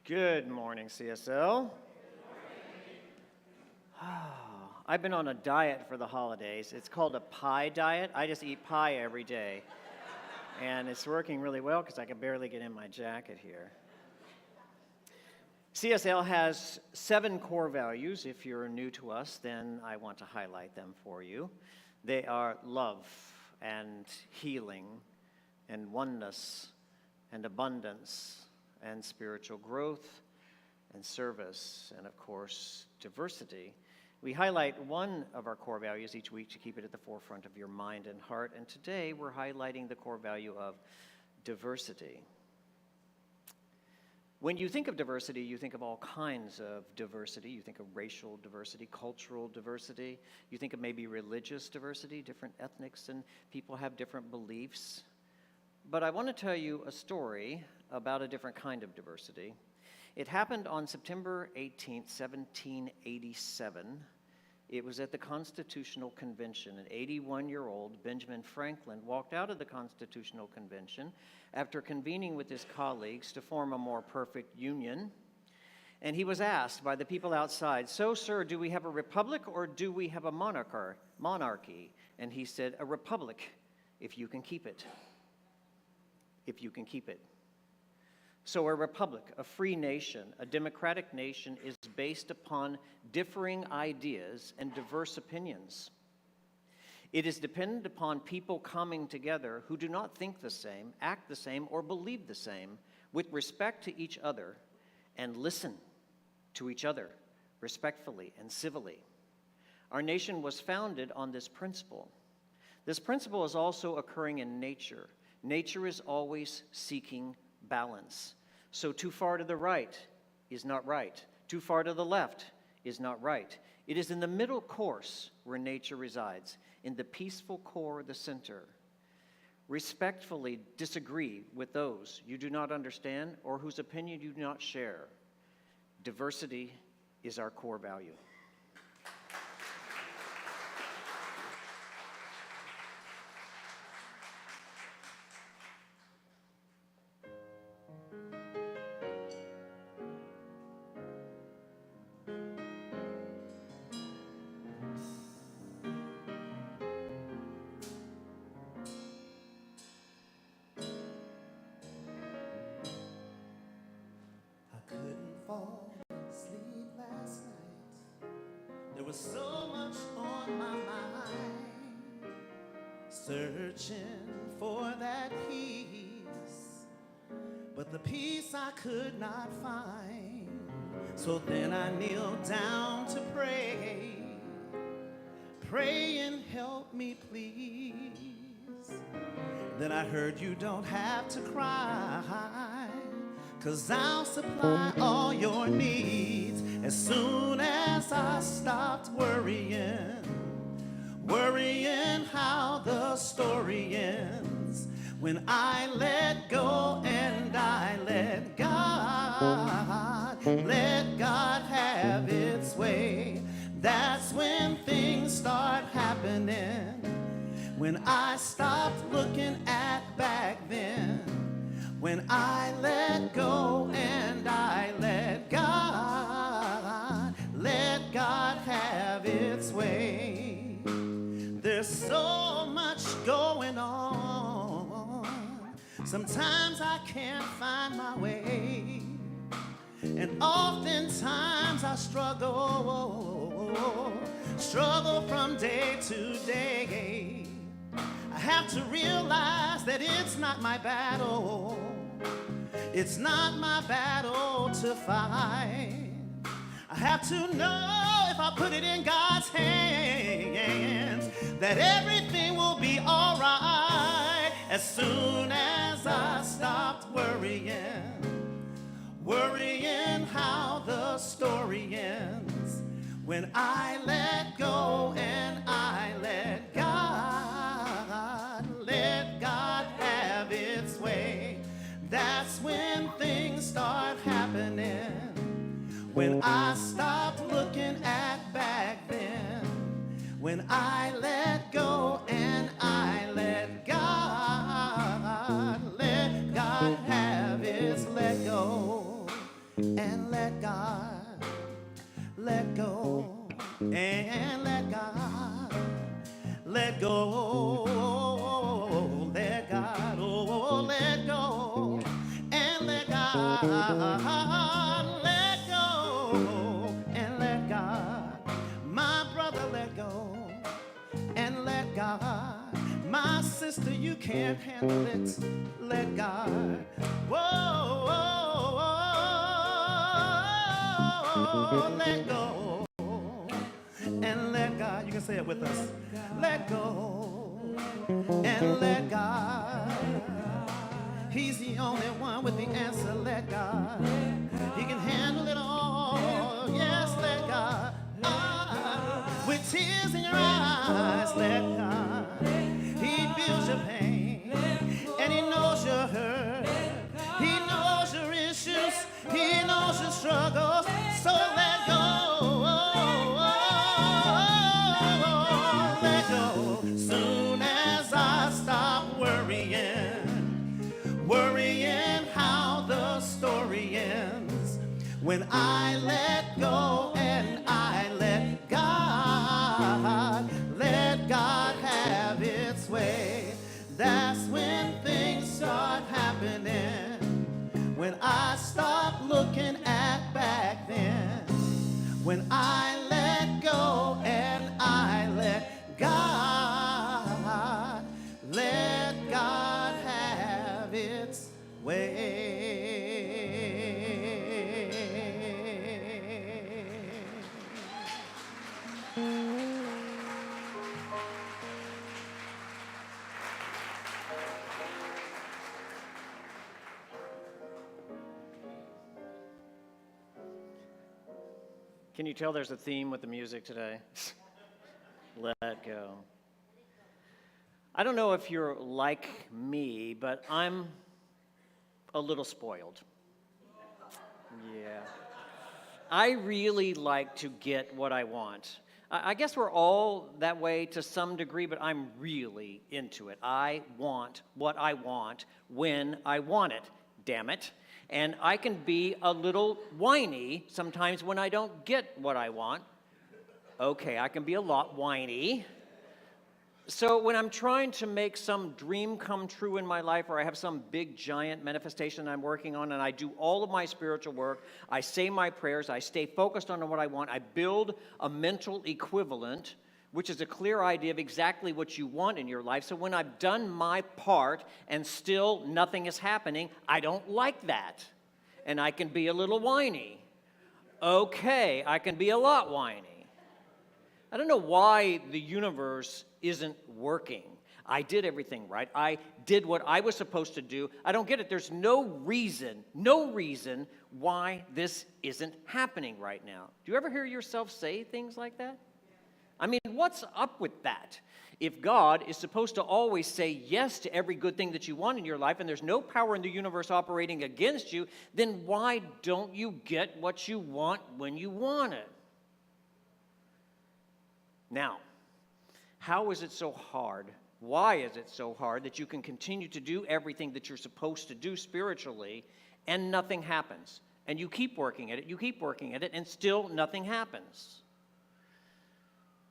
Good morning, CSL. I've been on a diet for the holidays. It's called a pie diet. I just eat pie every day. And it's working really well because I can barely get in my jacket here. CSL has 7 core values. If you're new to us, then I want to highlight them for you. They are love and healing and oneness and abundance and spiritual growth and service and, of course, diversity. We highlight one of our core values each week to keep it at the forefront of your mind and heart. And today we're highlighting the core value of diversity. When you think of diversity, you think of all kinds of diversity. You think of racial diversity, cultural diversity. You think of maybe religious diversity. Different ethnics and people have different beliefs. But I want to tell you a story about a different kind of diversity. It happened on September 18th, 1787. It was at the Constitutional Convention. An 81-year-old Benjamin Franklin walked out of the Constitutional Convention after convening with his colleagues to form a more perfect union. And he was asked by the people outside, "So, sir, do we have a republic or do we have a monarchy?" And he said, "A republic, if you can keep it. If you can keep it." So a republic, a free nation, a democratic nation is based upon differing ideas and diverse opinions. It is dependent upon people coming together who do not think the same, act the same, or believe the same, with respect to each other, and listen to each other respectfully and civilly. Our nation was founded on this principle. This principle is also occurring in nature. Nature is always seeking balance. So too far to the right is not right. Too far to the left is not right. It is in the middle course where nature resides, in the peaceful core, the center. Respectfully disagree with those you do not understand or whose opinion you do not share. Diversity is our core value. Fall asleep last night. There was so much on my mind, searching for that peace, but the peace I could not find. So then I kneeled down to pray and help me please. Then I heard you don't have to cry, 'cause I'll supply all your needs as soon as I stopped worrying how the story ends. When I let go and I let God have its way, that's when things start happening. When I stopped looking at when I let go and I let God have its way. There's so much going on. Sometimes I can't find my way. And oftentimes I struggle from day to day. I have to realize that it's not my battle. It's not my battle to fight. I have to know if I put it in God's hands that everything will be all right as soon as I stopped worrying how the story ends. When I let go and I let God have its way, that's when things start happening. When I stopped looking at back then, when I let go and I let God have his let go and let God let go and let God let go, let God, oh, let go and let God let go and let God, my brother, let go and let God, my sister, you can't handle it, let God, whoa, whoa, whoa, let go and let God, you can say it with us, let go and let God, he's the only one with the answer, let God, he can handle it all, yes, let God, with tears in your eyes, let God, he feels your pain, and he knows your hurt, he knows your issues, he knows your struggles, so let go, let go, soon as I stop worrying how the story ends, when I let go and I let God have its way, that's when things start happening, when I stop looking at back then, when I let go and I let God have its way. Can you tell there's a theme with the music today? Let go. I don't know if you're like me, but I'm a little spoiled. Yeah. I really like to get what I want. I guess we're all that way to some degree, but I'm really into it. I want what I want when I want it, damn it. And I can be a little whiny sometimes when I don't get what I want. Okay, I can be a lot whiny. So when I'm trying to make some dream come true in my life, or I have some big giant manifestation I'm working on, and I do all of my spiritual work, I say my prayers, I stay focused on what I want, I build a mental equivalent, which is a clear idea of exactly what you want in your life. So when I've done my part and still nothing is happening, I don't like that. And I can be a little whiny. Okay, I can be a lot whiny. I don't know why the universe isn't working. I did everything right. I did what I was supposed to do. I don't get it. There's no reason why this isn't happening right now. Do you ever hear yourself say things like that? I mean, what's up with that? If God is supposed to always say yes to every good thing that you want in your life, and there's no power in the universe operating against you, then why don't you get what you want when you want it? Now, how is it so hard Why is it so hard that you can continue to do everything that you're supposed to do spiritually and nothing happens? And you keep working at it, and still nothing happens.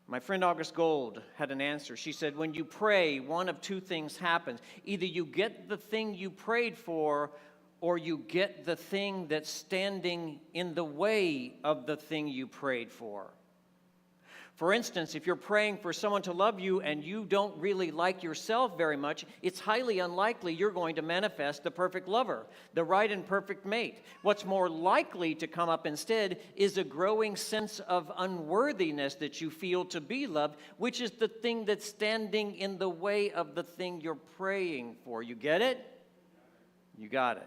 My friend August Gold had an answer. She said, when you pray, one of two things happens. Either you get the thing you prayed for, or you get the thing that's standing in the way of the thing you prayed for. For instance, if you're praying for someone to love you and you don't really like yourself very much, it's highly unlikely you're going to manifest the perfect lover, the right and perfect mate. What's more likely to come up instead is a growing sense of unworthiness that you feel to be loved, which is the thing that's standing in the way of the thing you're praying for. You get it? You got it.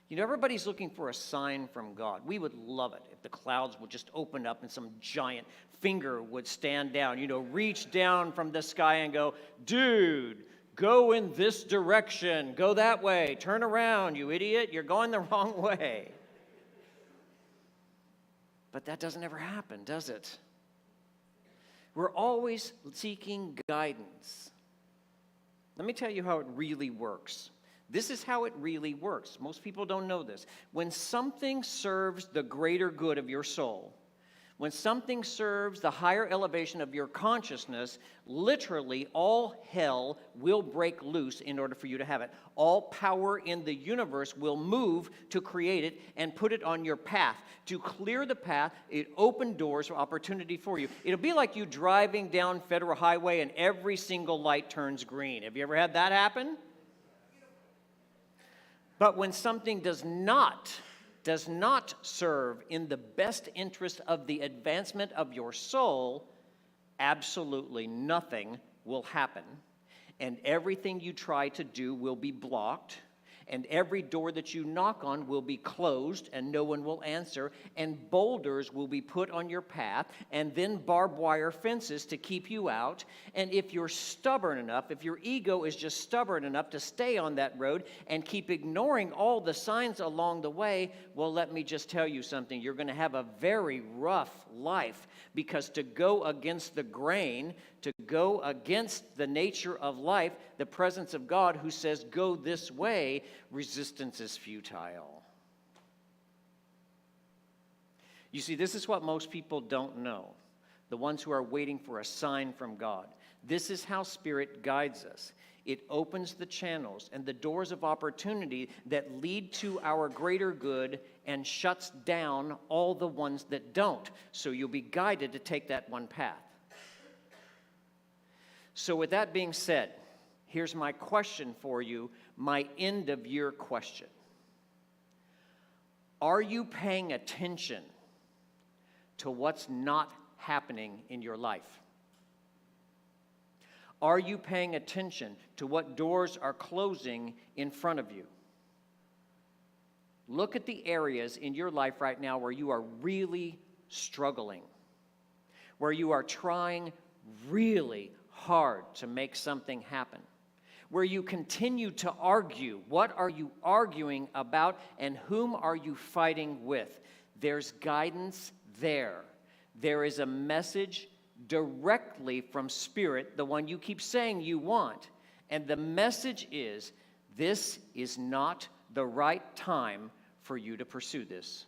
You know, everybody's looking for a sign from God. We would love it if the clouds would just open up and some giant finger would stand down, reach down from the sky and go, dude, go in this direction, go that way, turn around, you idiot, you're going the wrong way. But that doesn't ever happen, does it? We're always seeking guidance. Let me tell you how it really works. This is how it really works. Most people don't know this. When something serves the greater good of your soul, when something serves the higher elevation of your consciousness, literally all hell will break loose in order for you to have it. All power in the universe will move to create it and put it on your path. To clear the path, it opened doors for opportunity for you. It'll be like you driving down Federal Highway and every single light turns green. Have you ever had that happen? But when something does not serve in the best interest of the advancement of your soul, absolutely nothing will happen. And everything you try to do will be blocked. And every door that you knock on will be closed and no one will answer. And boulders will be put on your path and then barbed wire fences to keep you out. And if you're stubborn enough, if your ego is just stubborn enough to stay on that road and keep ignoring all the signs along the way, well, let me just tell you something. You're going to have a very rough life, because to go against the grain, to go against the nature of life, the presence of God who says, go this way, resistance is futile. You see, this is what most people don't know, the ones who are waiting for a sign from God. This is how Spirit guides us. It opens the channels and the doors of opportunity that lead to our greater good and shuts down all the ones that don't. So you'll be guided to take that one path. So with that being said, here's my question for you, my end of year question. Are you paying attention to what's not happening in your life? Are you paying attention to what doors are closing in front of you? Look at the areas in your life right now where you are really struggling, where you are trying really hard to make something happen, where you continue to argue. What are you arguing about, and whom are you fighting with? There's guidance there. There is a message directly from Spirit, the one you keep saying you want. And the message is, this is not the right time for you to pursue this.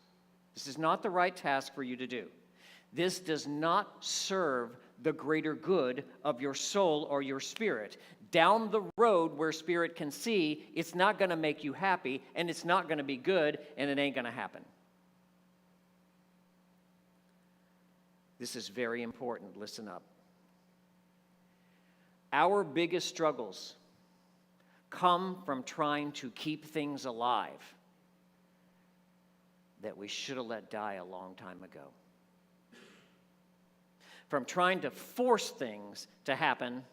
This is not the right task for you to do. This does not serve the greater good of your soul or your spirit. Down the road where Spirit can see, it's not going to make you happy, and it's not going to be good, and it ain't going to happen. This is very important. Listen up. Our biggest struggles come from trying to keep things alive that we should have let die a long time ago. From trying to force things to happen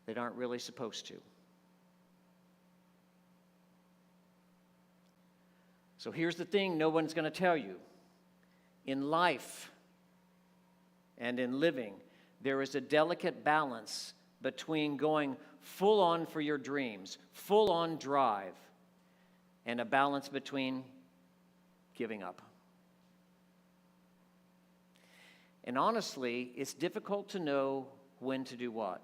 that aren't really supposed to. So here's the thing no one's going to tell you. In life and in living, there is a delicate balance between going full on for your dreams, full on drive, and a balance between giving up. And honestly, it's difficult to know when to do what.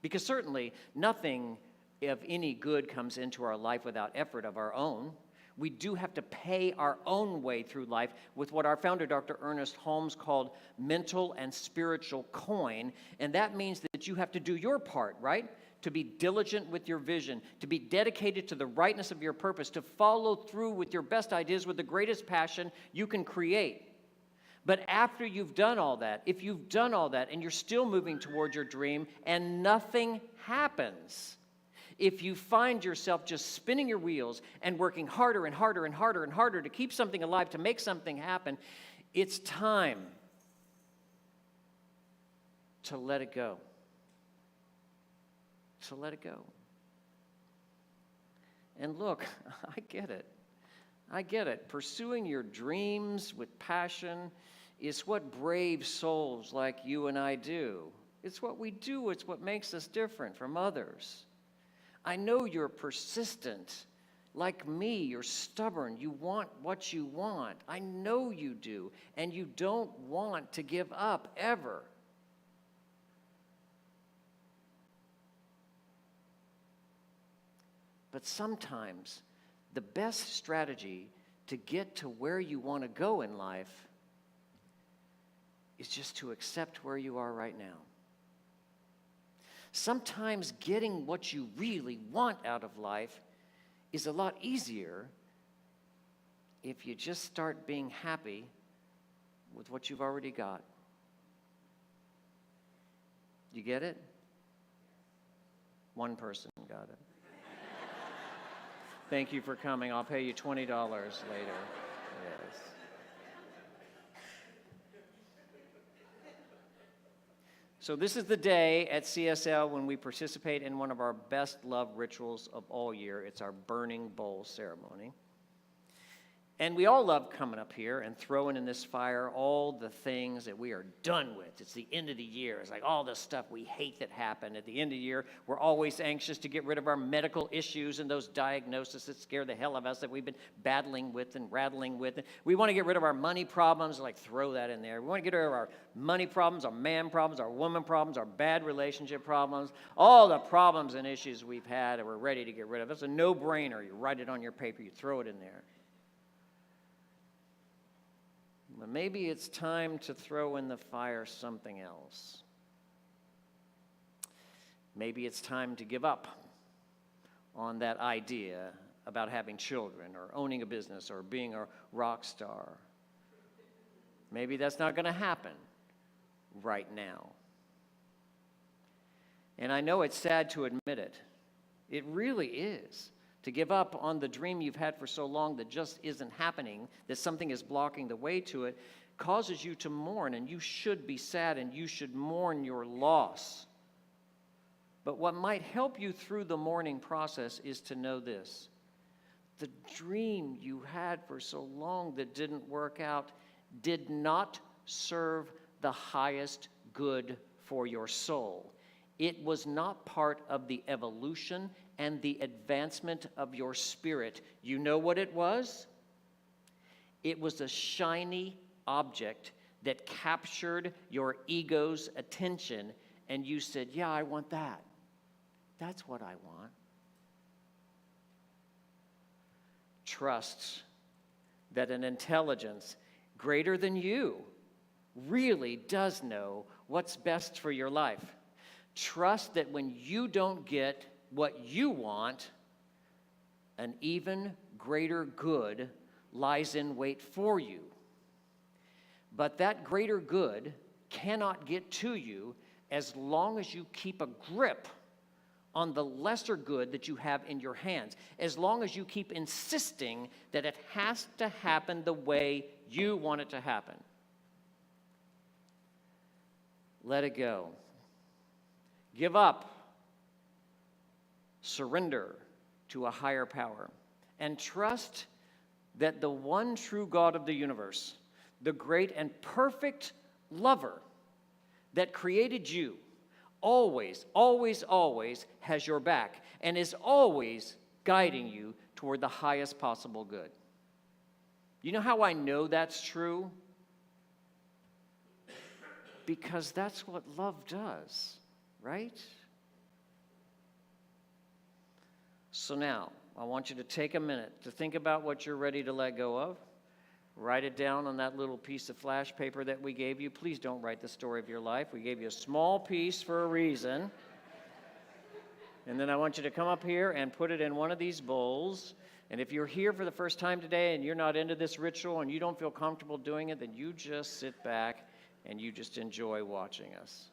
Because certainly nothing of any good comes into our life without effort of our own. We do have to pay our own way through life with what our founder, Dr. Ernest Holmes, called mental and spiritual coin. And that means that you have to do your part, right? To be diligent with your vision, to be dedicated to the rightness of your purpose, to follow through with your best ideas with the greatest passion you can create. But after you've done all that, if you've done all that and you're still moving toward your dream and nothing happens, if you find yourself just spinning your wheels and working harder and harder and harder and harder to keep something alive, to make something happen, it's time to let it go. To let it go. And look, I get it. I get it. Pursuing your dreams with passion is what brave souls like you and I do. It's what we do. It's what makes us different from others. I know you're persistent. Like me, you're stubborn. You want what you want. I know you do. And you don't want to give up ever. But sometimes the best strategy to get to where you want to go in life is just to accept where you are right now. Sometimes getting what you really want out of life is a lot easier if you just start being happy with what you've already got. You get it? One person got it. Thank you for coming. I'll pay you $20 later. Yes. So this is the day at CSL when we participate in one of our best loved rituals of all year. It's our burning bowl ceremony. And we all love coming up here and throwing in this fire all the things that we are done with. It's the end of the year. It's like all the stuff we hate that happened. At the end of the year, we're always anxious to get rid of our medical issues and those diagnoses that scare the hell of us that we've been battling with and rattling with. We want to get rid of our money problems, like throw that in there. We want to get rid of our money problems, our man problems, our woman problems, our bad relationship problems, all the problems and issues we've had and we're ready to get rid of. It's a no-brainer. You write it on your paper, you throw it in there. But maybe it's time to throw in the fire something else. Maybe it's time to give up on that idea about having children or owning a business or being a rock star. Maybe that's not going to happen right now. And I know it's sad to admit it. It really is. To give up on the dream you've had for so long that just isn't happening, that something is blocking the way to it, causes you to mourn, and you should be sad and you should mourn your loss. But what might help you through the mourning process is to know this. The dream you had for so long that didn't work out did not serve the highest good for your soul. It was not part of the evolution and the advancement of your spirit. You know what it was? It was a shiny object that captured your ego's attention, and you said, yeah, I want that. That's what I want. Trust that an intelligence greater than you really does know what's best for your life. Trust that when you don't get what you want, an even greater good lies in wait for you. But that greater good cannot get to you as long as you keep a grip on the lesser good that you have in your hands, as long as you keep insisting that it has to happen the way you want it to happen. Let it go. Give up. Surrender to a higher power. And trust that the one true God of the universe, the great and perfect lover that created you, always, always, always has your back and is always guiding you toward the highest possible good. You know how I know that's true? because that's what love does, right? So now, I want you to take a minute to think about what you're ready to let go of. Write it down on that little piece of flash paper that we gave you. Please don't write the story of your life. We gave you a small piece for a reason. And then I want you to come up here and put it in one of these bowls. And if you're here for the first time today and you're not into this ritual and you don't feel comfortable doing it, then you just sit back and you just enjoy watching us.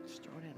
Start in.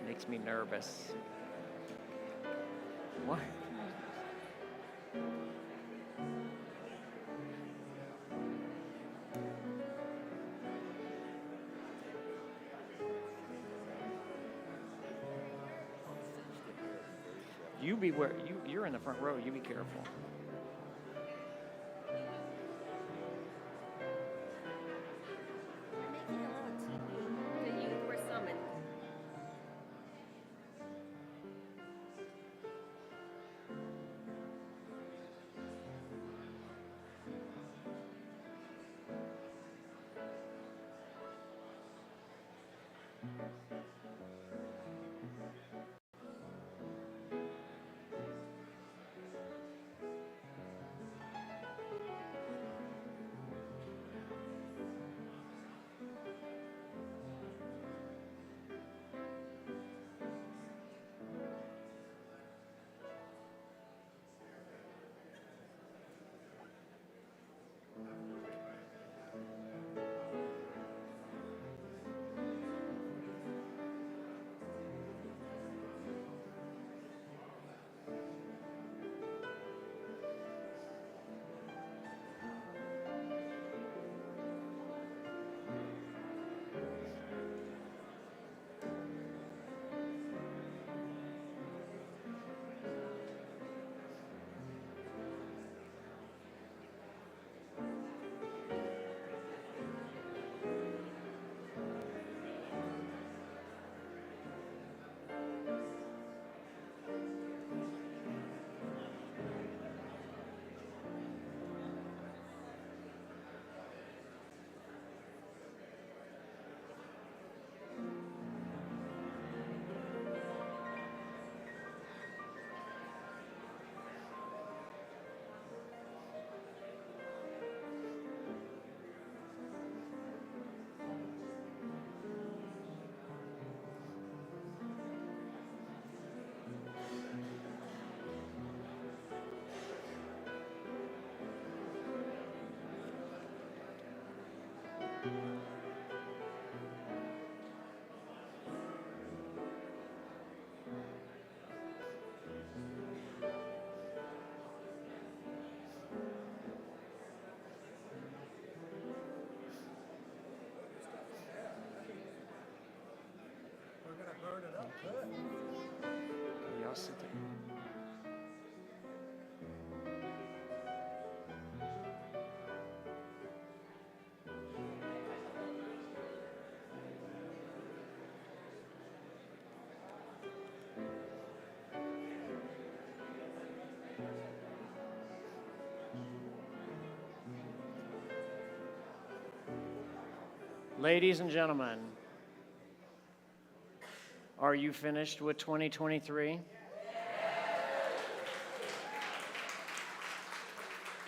Makes me nervous. What? You're in the front row. You be careful. The youth were summoned. Y'all sit there. Ladies and gentlemen, are you finished with 2023?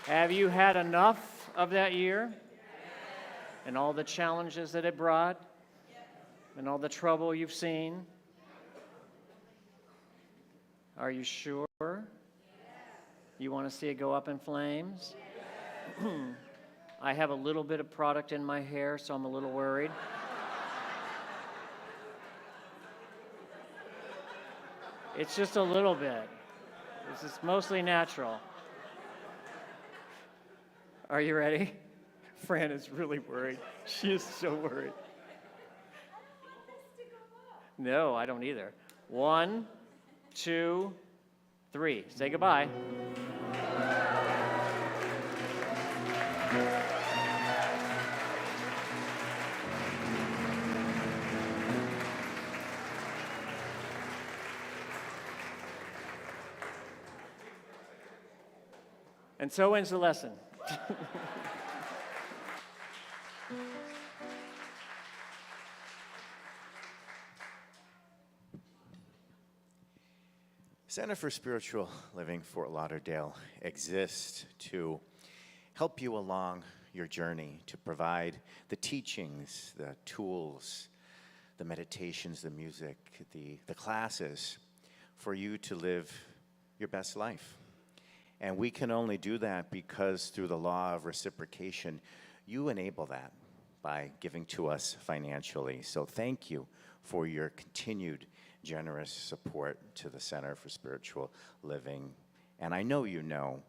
Have you had enough of that year? And all the challenges that it brought? And all the trouble you've seen? Are you sure? You want to see it go up in flames? I have a little bit of product in my hair, so I'm a little worried. It's just a little bit. This is mostly natural. Are you ready? Fran is really worried. She is so worried. No, I don't either. 1, 2, 3. Say goodbye. And so ends the lesson. Center for Spiritual Living Fort Lauderdale exists to help you along your journey, to provide the teachings, the tools, the meditations, the music, the classes for you to live your best life. And we can only do that because through the law of reciprocation, you enable that by giving to us financially. So thank you for your continued generous support to the Center for Spiritual Living. And I know you know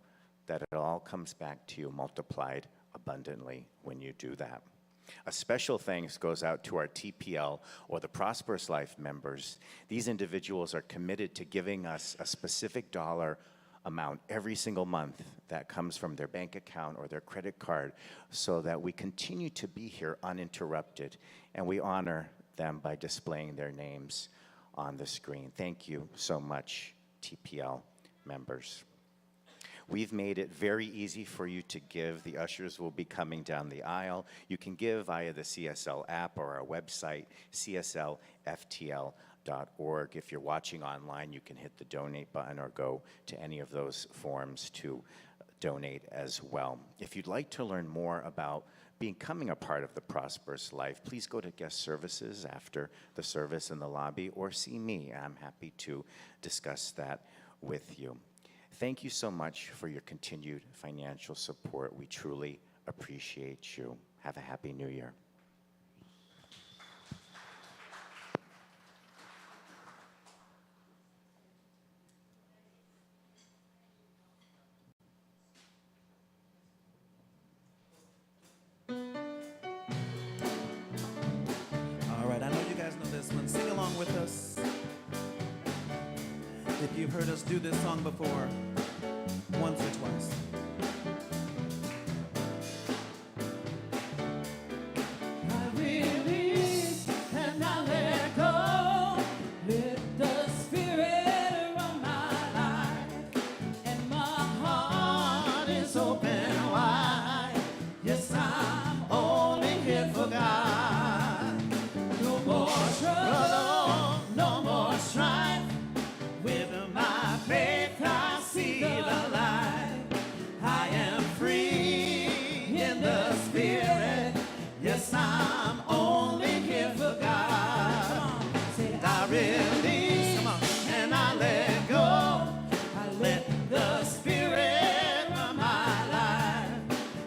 that it all comes back to you multiplied abundantly when you do that. A special thanks goes out to our TPL or the Prosperous Life members. These individuals are committed to giving us a specific dollar amount every single month that comes from their bank account or their credit card so that we continue to be here uninterrupted, and we honor them by displaying their names on the screen. Thank you so much, TPL members. We've made it very easy for you to give. The ushers will be coming down the aisle. You can give via the CSL app or our website, cslftl.org. If you're watching online, you can hit the donate button or go to any of those forms to donate as well. If you'd like to learn more about becoming a part of the Prosperous Life, please go to guest services after the service in the lobby or see me. I'm happy to discuss that with you. Thank you so much for your continued financial support. We truly appreciate you. Have a happy new year. All right, I know you guys know this one. Sing along with us. If you've heard us do this song before, once or twice. I release and I let go. Let the Spirit run my life, and my heart is open wide. Yes, I'm only here for God. No more trouble, no more strife. With my faith I see the light. I am free in the Spirit. Yes, I'm only here for God. I release and I let go. I let the Spirit run my life,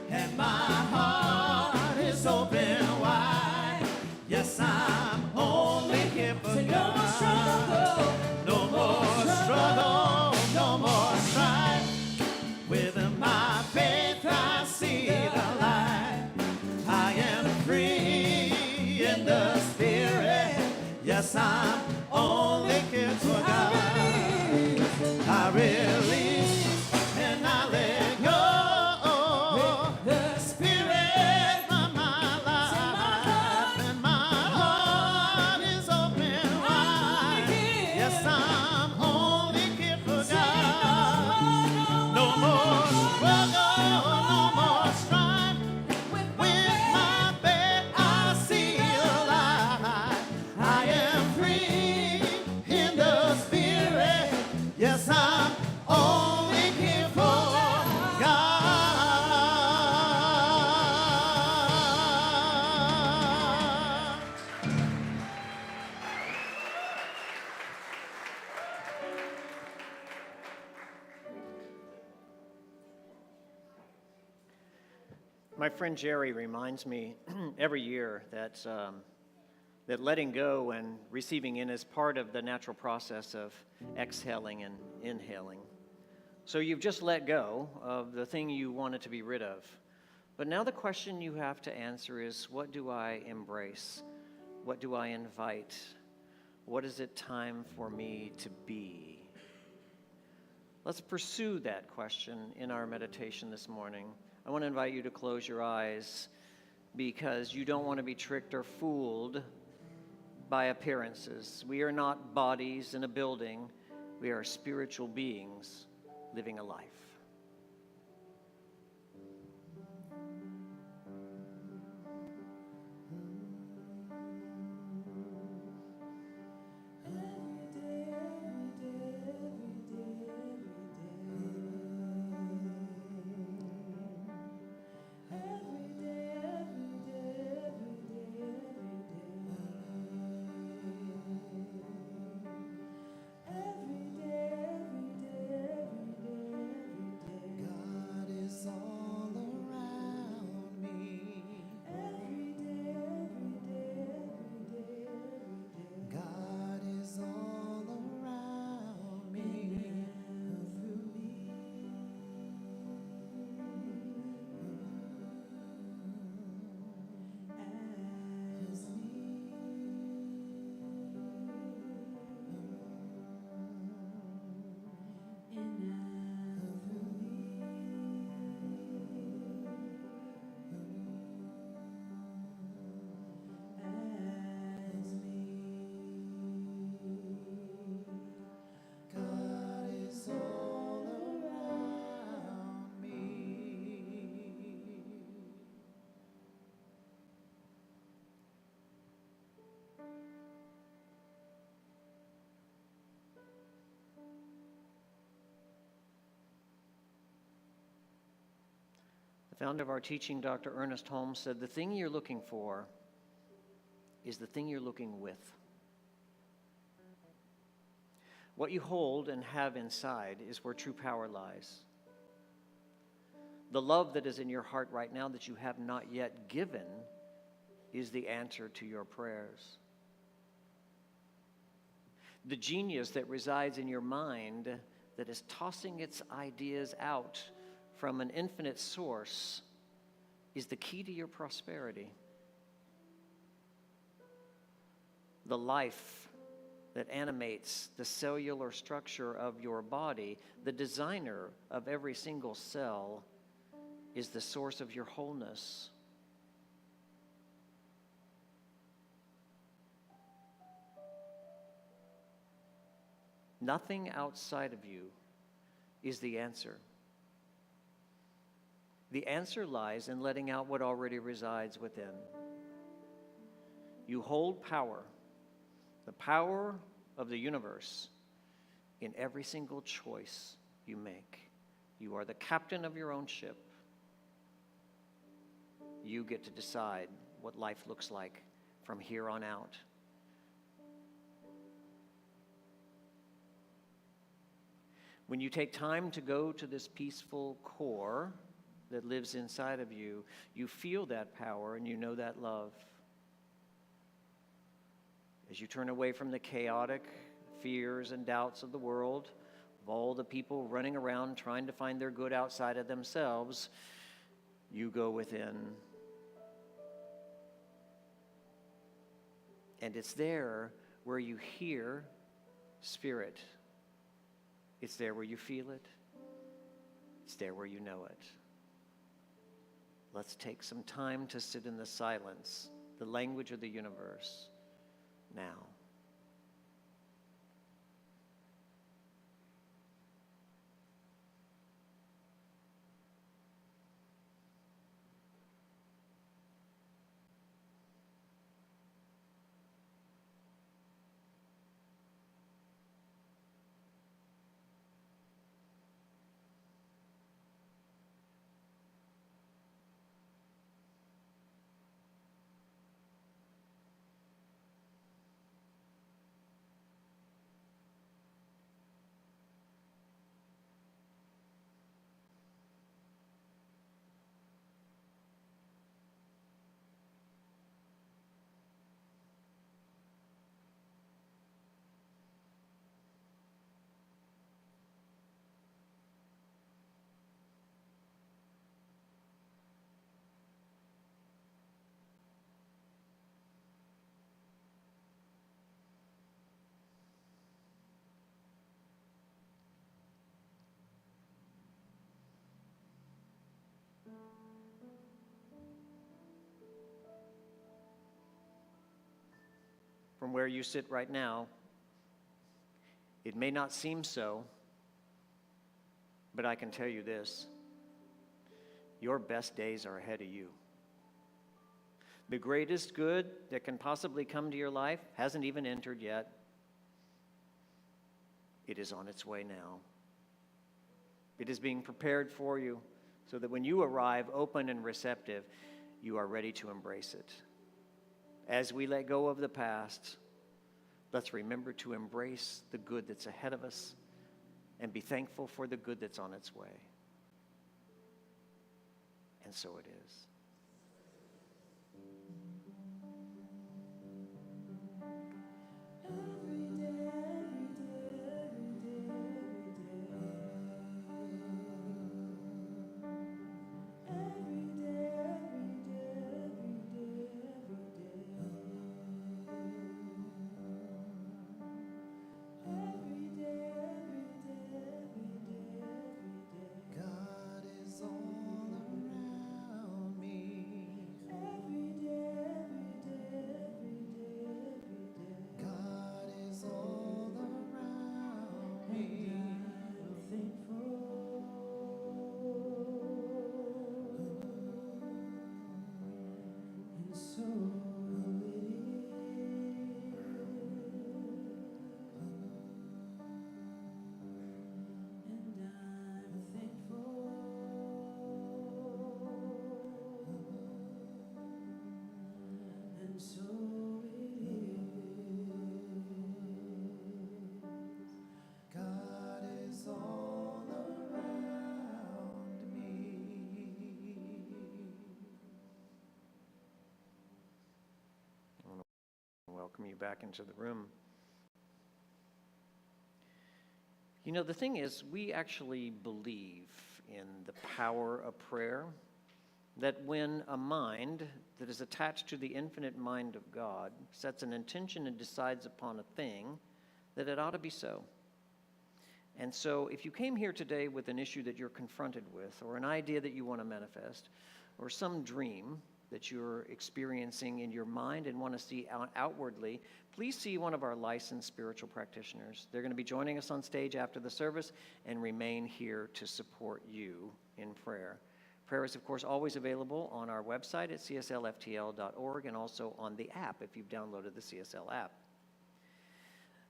and my heart is open wide. Yes, I'm only here for God. No more struggle, no more struggle, no more strife. With my faith I see the light. I am free in the Spirit. Yes, I'm only here for God. I release and I let go. The Spirit run my life, and my heart is open wide. Yes, I'm only here for God. No more struggle, no more strife. With my faith I see the light. I am free in the Spirit. Yes, I'm only here for God. My friend Jerry reminds me every year that letting go and receiving in is part of the natural process of exhaling and inhaling. So you've just let go of the thing you wanted to be rid of. But now the question you have to answer is, what do I embrace? What do I invite? What is it time for me to be? Let's pursue that question in our meditation this morning. I want to invite you to close your eyes because you don't want to be tricked or fooled by appearances. We are not bodies in a building. We are spiritual beings living a life. Founder of our teaching, Dr. Ernest Holmes, said, "The thing you're looking for is the thing you're looking with." What you hold and have inside is where true power lies. The love that is in your heart right now that you have not yet given is the answer to your prayers. The genius that resides in your mind that is tossing its ideas out from an infinite source is the key to your prosperity. The life that animates the cellular structure of your body, the designer of every single cell, is the source of your wholeness. Nothing outside of you is the answer. The answer lies in letting out what already resides within. You hold power, the power of the universe, in every single choice you make. You are the captain of your own ship. You get to decide what life looks like from here on out. When you take time to go to this peaceful core that lives inside of you, you feel that power and you know that love. As you turn away from the chaotic fears and doubts of the world, of all the people running around trying to find their good outside of themselves, you go within. And it's there where you hear Spirit. It's there where you feel it. It's there where you know it. Let's take some time to sit in the silence, the language of the universe, now. From where you sit right now, it may not seem so, but I can tell you this: your best days are ahead of you. The greatest good that can possibly come to your life hasn't even entered yet. It is on its way now. It is being prepared for you so that when you arrive open and receptive, you are ready to embrace it. As we let go of the past, let's remember to embrace the good that's ahead of us and be thankful for the good that's on its way. And so it is. God is all around me. God is all around me. And so and I'm thankful. welcome you back into the room. You know, the thing is, we actually believe in the power of prayer, that when a mind that is attached to the infinite mind of God sets an intention and decides upon a thing, that it ought to be so. And so if you came here today with an issue that you're confronted with, or an idea that you want to manifest, or some dream that you're experiencing in your mind and want to see outwardly, please see one of our licensed spiritual practitioners. They're going to be joining us on stage after the service and remain here to support you in prayer. Prayer is, of course, always available on our website at cslftl.org and also on the app if you've downloaded the CSL app.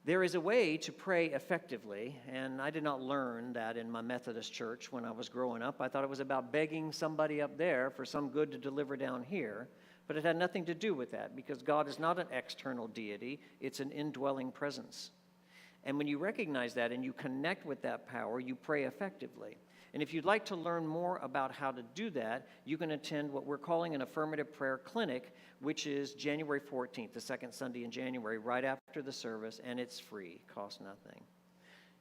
There is a way to pray effectively, and I did not learn that in my Methodist church when I was growing up. I thought it was about begging somebody up there for some good to deliver down here, but it had nothing to do with that because God is not an external deity, it's an indwelling presence. And when you recognize that and you connect with that power, you pray effectively. And if you'd like to learn more about how to do that, you can attend what we're calling an affirmative prayer clinic, which is January 14th, the second Sunday in January, right after the service, and it's free, costs nothing.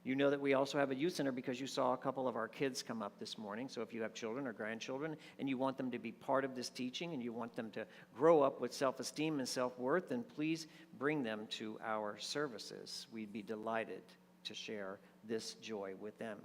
You know that we also have a youth center because you saw a couple of our kids come up this morning. So if you have children or grandchildren and you want them to be part of this teaching and you want them to grow up with self-esteem and self-worth, then please bring them to our services. We'd be delighted to share this joy with them.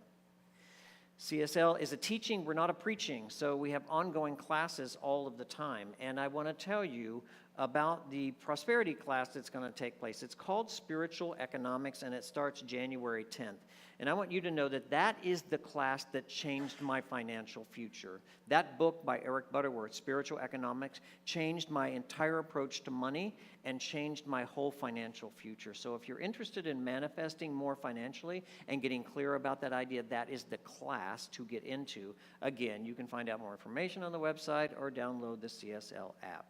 CSL is a teaching, we're not a preaching, so we have ongoing classes all of the time. And I want to tell you about the prosperity class that's going to take place. It's called Spiritual Economics, and it starts January 10th. And I want you to know that that is the class that changed my financial future. That book by Eric Butterworth, Spiritual Economics, changed my entire approach to money and changed my whole financial future. So if you're interested in manifesting more financially and getting clear about that idea, that is the class to get into. Again, you can find out more information on the website or download the CSL app.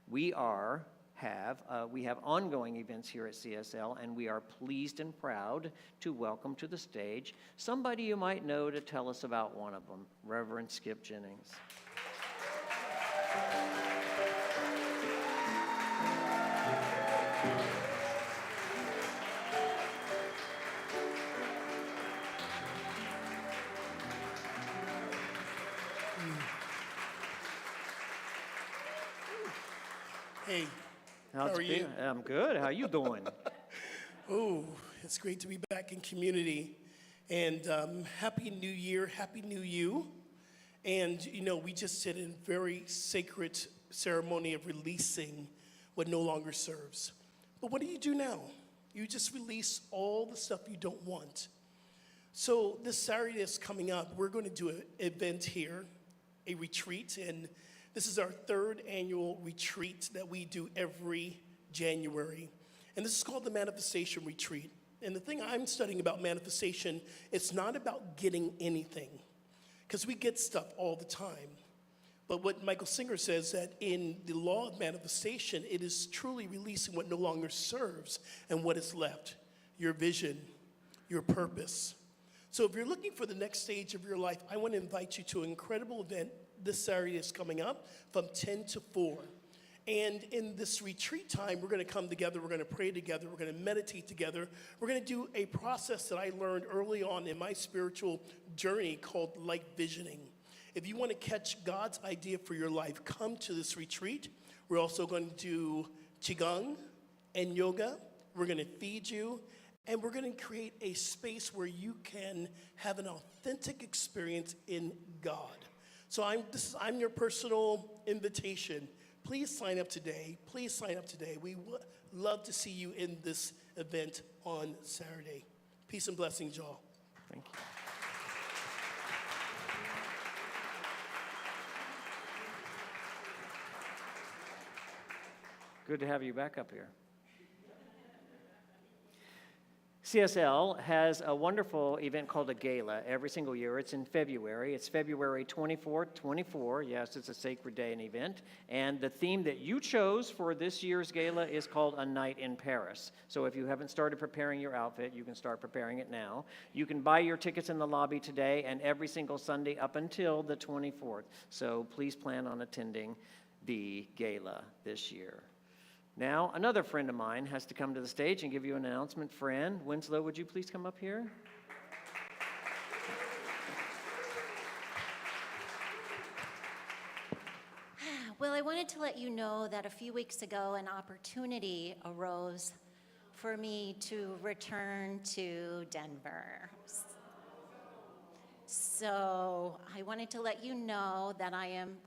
We have ongoing events here at CSL, and we are pleased and proud to welcome to the stage somebody you might know to tell us about one of them, Reverend Skip Jennings. Hey, How are you? I'm good. How you doing? Oh, it's great to be back in community. And Happy New Year, Happy New You. And, you know, we just did a very sacred ceremony of releasing what no longer serves. But what do you do now? You just release all the stuff you don't want. So this Saturday is coming up. We're going to do an event here, a retreat, and this is our third annual retreat that we do every January. And this is called the Manifestation Retreat. And the thing I'm studying about manifestation, it's not about getting anything, because we get stuff all the time. But what Michael Singer says that in the law of manifestation, it is truly releasing what no longer serves and what is left, your vision, your purpose. So if you're looking for the next stage of your life, I want to invite you to an incredible event this Saturday is coming up from 10 to 4. And in this retreat time, we're going to come together, we're going to pray together, we're going to meditate together. We're going to do a process that I learned early on in my spiritual journey called life visioning. If you want to catch God's idea for your life, come to this retreat. We're also going to do Qigong and yoga. We're going to feed you. And we're going to create a space where you can have an authentic experience in God. So I'm your personal invitation. Please sign up today. Please sign up today. We would love to see you in this event on Saturday. Peace and blessings, y'all. Thank you. Good to have you back up here. CSL has a wonderful event called a gala every single year. It's in February. It's February 24th, 24. Yes, it's a sacred day and event. And the theme that you chose for this year's gala is called A Night in Paris. So if you haven't started preparing your outfit, you can start preparing it now. You can buy your tickets in the lobby today and every single Sunday up until the 24th. So please plan on attending the gala this year. Now, another friend of mine has to come to the stage and give you an announcement. Fran Winslow, would you please come up here? Well, I wanted to let you know that a few weeks ago, an opportunity arose for me to return to Denver. So I wanted to let you know that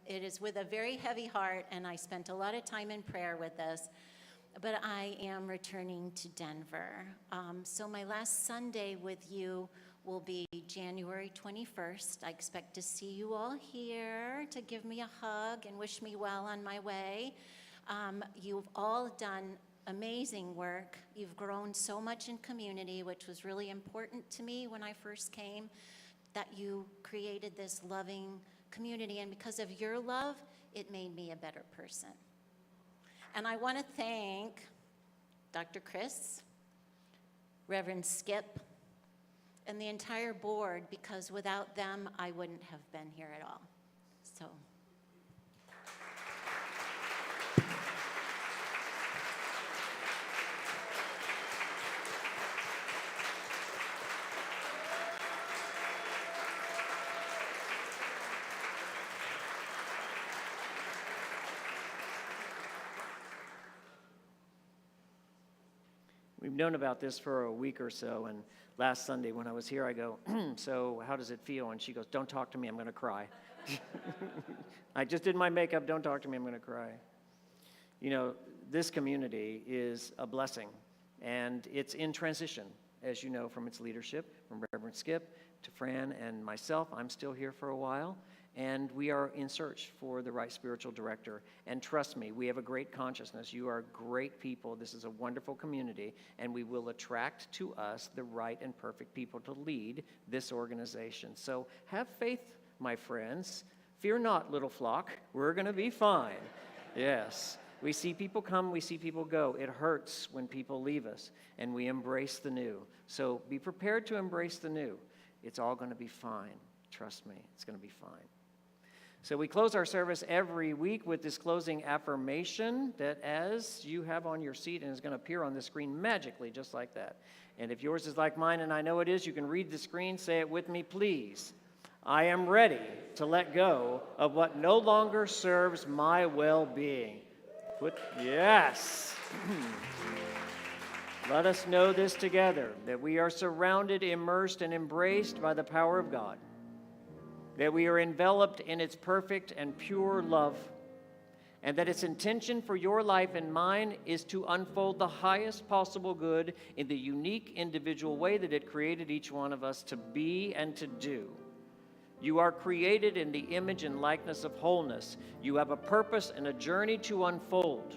it is with a very heavy heart, and I spent a lot of time in prayer with this, but I am returning to Denver. So my last Sunday with you will be January 21st. I expect to see you all here to give me a hug and wish me well on my way. You've all done amazing work. You've grown so much in community, which was really important to me when I first came, that you created this loving community, and because of your love, it made me a better person. And I want to thank Dr. Chris, Reverend Skip, and the entire board, because without them, I wouldn't have been here at all. So. We've known about this for a week or so, and last Sunday when I was here, I go, so how does it feel? And she goes, don't talk to me, I'm going to cry. I just did my makeup, don't talk to me, I'm going to cry. You know, this community is a blessing, and it's in transition, as you know, from its leadership, from Reverend Skip to Fran and myself. I'm still here for a while, and we are in search for the right spiritual director. And trust me, we have a great consciousness. You are great people. This is a wonderful community, and we will attract to us the right and perfect people to lead this organization. So have faith, my friends. Fear not, little flock. We're going to be fine. Yes. We see people come, we see people go. It hurts when people leave us, and we embrace the new. So be prepared to embrace the new. It's all going to be fine. Trust me, it's going to be fine. So we close our service every week with this closing affirmation that, as you have on your seat, and is going to appear on the screen magically, just like that. And if yours is like mine, and I know it is, you can read the screen. Say it with me, please. I am ready to let go of what no longer serves my well-being. Yes. Let us know this together, that we are surrounded, immersed, and embraced by the power of God, that we are enveloped in its perfect and pure love, and that its intention for your life and mine is to unfold the highest possible good in the unique individual way that it created each one of us to be and to do. You are created in the image and likeness of wholeness. You have a purpose and a journey to unfold.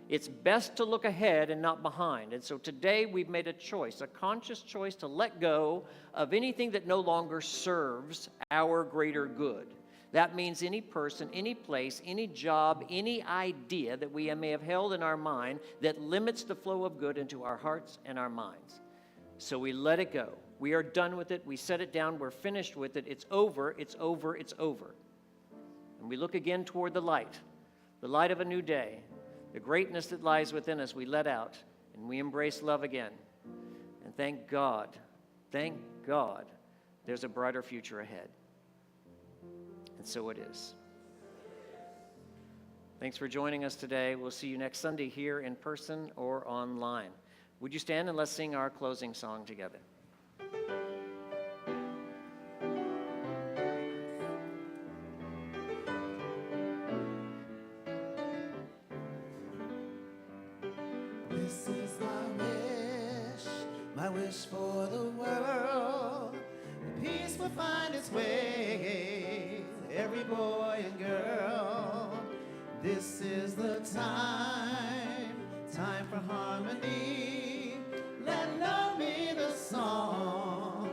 It's best to look ahead and not behind. And so today we've made a choice, a conscious choice to let go of anything that no longer serves our greater good. That means any person, any place, any job, any idea that we may have held in our mind that limits the flow of good into our hearts and our minds. So we let it go. We are done with it. We set it down. We're finished with it. It's over. It's over. It's over. And we look again toward the light of a new day, the greatness that lies within us. We let out and we embrace love again. And thank God, there's a brighter future ahead. And so it is. Thanks for joining us today. We'll see you next Sunday here in person or online. Would you stand and let's sing our closing song together? This is my wish for the world. Peace will find its way, every boy and girl. This is the time for harmony. Let love be the song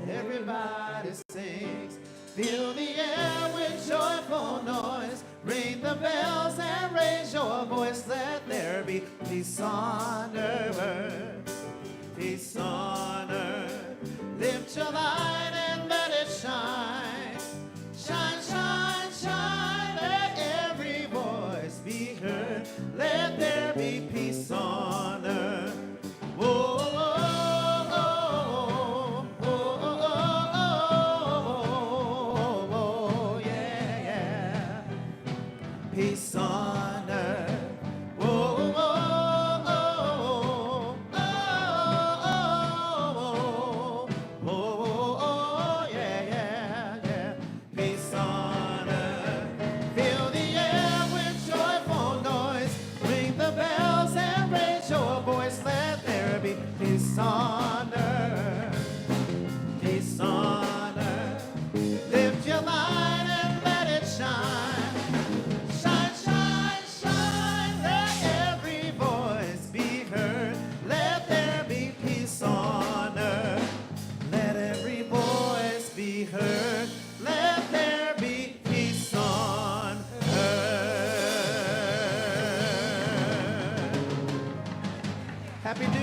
everybody sings. Fill the air with joyful noise. Ring the bells and raise your voice. Let there be peace on earth. Peace on earth. Lift your light and let it shine. Shine, shine, shine. Let every voice be heard. Let there be Happy New